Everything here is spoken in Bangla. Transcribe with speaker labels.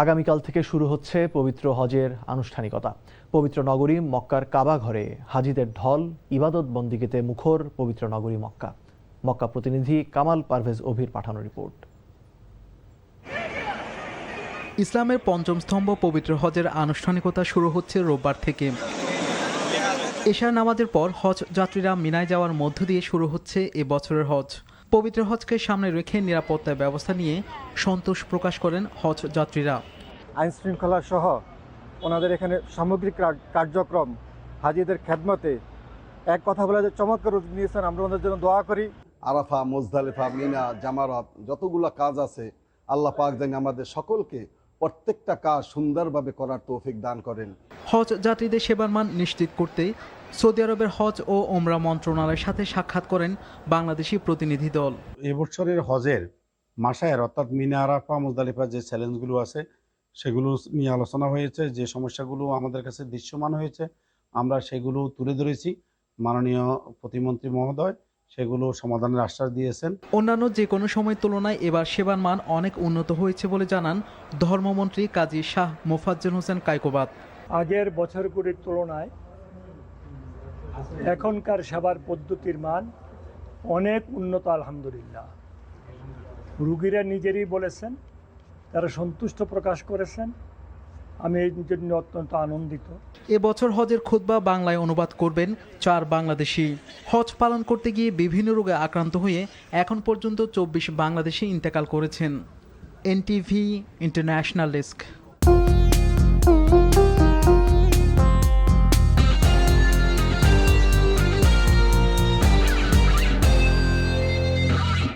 Speaker 1: আগামীকাল থেকে শুরু হচ্ছে পবিত্র হজের আনুষ্ঠানিকতা। পবিত্র নগরী মক্কার কাবা ঘরে হাজিদের ঢল, ইবাদত বন্দিগিতে মুখর পবিত্র নগরী মক্কা। মক্কা প্রতিনিধি কামাল পারভেজ অভির পাঠানো রিপোর্ট।
Speaker 2: ইসলামের পঞ্চম স্তম্ভ পবিত্র হজের আনুষ্ঠানিকতা শুরু হচ্ছে রোববার থেকে। এশার নামাজের পর হজ যাত্রীরা মিনায় যাওয়ার মধ্য দিয়ে শুরু হচ্ছে এ বছরের হজ। পবিত্র হজকে সামনে রেখে নিরাপত্তার ব্যবস্থা নিয়ে সন্তোষ প্রকাশ করেন হজ যাত্রীরা।
Speaker 3: আইন শৃঙ্খলা সহ ওনাদের এখানে সামগ্রিক কার্যক্রম হাজিদের খেদমতে এক কথা বলে যে চমৎকার উদ্যোগ নিয়েছেন। আমরা ওনাদের জন্য দোয়া করি।
Speaker 4: আরাফা, মুজদালিফা, মিনা, জামারাত যতগুলো কাজ আছে, আল্লাহ পাক যেন আমাদের সকলকে প্রত্যেকটা কাজ সুন্দরভাবে করার তৌফিক দান করেন।
Speaker 2: হজ যাত্রীদের সেবার মান নিশ্চিত করতে সৌদি আরবের হজ ও ওমরা মন্ত্রণালয়ের সাথে সাক্ষাৎ করেন বাংলাদেশি প্রতিনিধি দল।
Speaker 5: এবছরের হজের মাসায়ের অর্থাৎ মিনা, আরাফা, মুজদালিফা যে চ্যালেঞ্জগুলো আছে সেগুলো নিয়ে আলোচনা হয়েছে। যে সমস্যাগুলো আমাদের কাছে দৃশ্যমান হয়েছে আমরা সেগুলো তুলে ধরেছি। মাননীয় প্রতিমন্ত্রী মহোদয় সেগুলো সমাধানের আশ্বাস দিয়েছেন।
Speaker 2: অন্যান্য যে কোনো সময়ের তুলনায় এবার সেবার মান অনেক উন্নত হয়েছে বলে জানান ধর্মমন্ত্রী কাজী শাহ মোফাজ্জল হোসেন কায়কোবাদ।
Speaker 6: আগের বছরগুলির তুলনায় এখনকার সেবার পদ্ধতির মান অনেক উন্নত আলহামদুলিল্লাহ। রুগীরা নিজেরই বলেছেন, তারা সন্তুষ্ট প্রকাশ করেছেন। আমি এই জন্য অত্যন্ত আনন্দিত।
Speaker 2: এবছর হজের খুতবা বাংলায় অনুবাদ করবেন 4 বাংলাদেশি। হজ পালন করতে গিয়ে বিভিন্ন রোগে আক্রান্ত হয়ে এখন পর্যন্ত 24 বাংলাদেশি ইন্তেকাল করেছেন। NTV international desk.